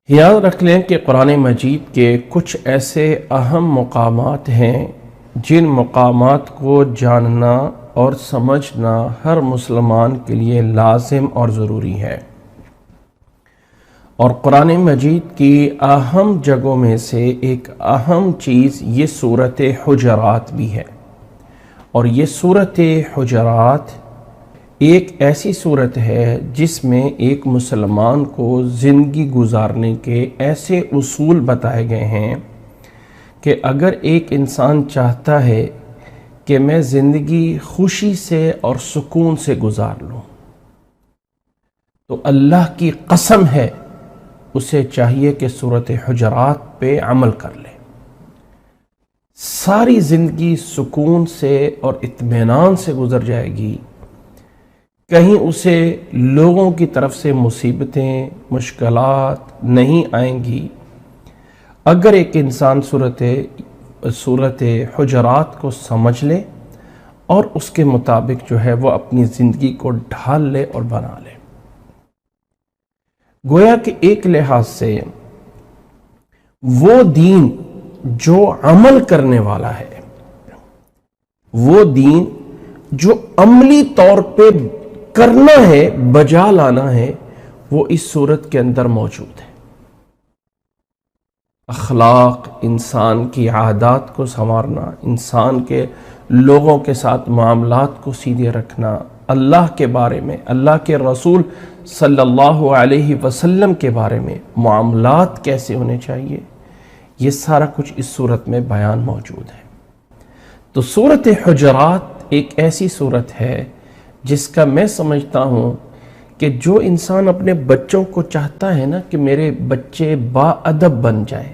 یاد رکھ لیں کہ قرآن مجید کے کچھ ایسے اہم مقامات ہیں جن مقامات کو جاننا اور سمجھنا ہر مسلمان کے لیے لازم اور ضروری ہے، اور قرآن مجید کی اہم جگہوں میں سے ایک اہم چیز یہ سورۃ حجرات بھی ہے۔ اور یہ سورۃ حجرات ایک ایسی صورت ہے جس میں ایک مسلمان کو زندگی گزارنے کے ایسے اصول بتائے گئے ہیں کہ اگر ایک انسان چاہتا ہے کہ میں زندگی خوشی سے اور سکون سے گزار لوں تو اللہ کی قسم ہے اسے چاہیے کہ سورۃ حجرات پہ عمل کر لے۔ ساری زندگی سکون سے اور اطمینان سے گزر جائے گی، کہیں اسے لوگوں کی طرف سے مصیبتیں مشکلات نہیں آئیں گی اگر ایک انسان سورۃ حجرات کو سمجھ لے اور اس کے مطابق جو ہے وہ اپنی زندگی کو ڈھال لے اور بنا لے۔ گویا کہ ایک لحاظ سے وہ دین جو عمل کرنے والا ہے، وہ دین جو عملی طور پہ کرنا ہے، بجا لانا ہے، وہ اس صورت کے اندر موجود ہے۔ اخلاق، انسان کی عادات کو سنوارنا، انسان کے لوگوں کے ساتھ معاملات کو سیدھے رکھنا، اللہ کے بارے میں، اللہ کے رسول صلی اللہ علیہ وسلم کے بارے میں معاملات کیسے ہونے چاہیے، یہ سارا کچھ اس صورت میں بیان موجود ہے۔ تو سورۃ حجرات ایک ایسی صورت ہے جس کا میں سمجھتا ہوں کہ جو انسان اپنے بچوں کو چاہتا ہے نا کہ میرے بچے با ادب بن جائے،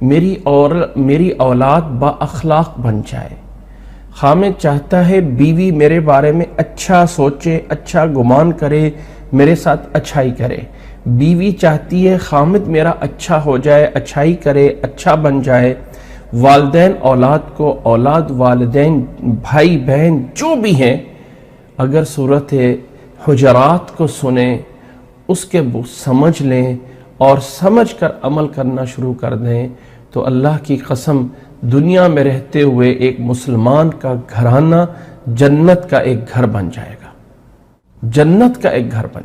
میری اولاد با اخلاق بن جائے، خامد چاہتا ہے بیوی میرے بارے میں اچھا سوچے، اچھا گمان کرے، میرے ساتھ اچھائی کرے، بیوی چاہتی ہے خامد میرا اچھا ہو جائے، اچھائی کرے، اچھا بن جائے، والدین اولاد کو، اولاد والدین، بھائی بہن جو بھی ہیں، اگر سورۃ حجرات کو سنیں، اس کے سمجھ لیں اور سمجھ کر عمل کرنا شروع کر دیں تو اللہ کی قسم دنیا میں رہتے ہوئے ایک مسلمان کا گھرانہ جنت کا ایک گھر بن جائے گا، جنت کا ایک گھر بن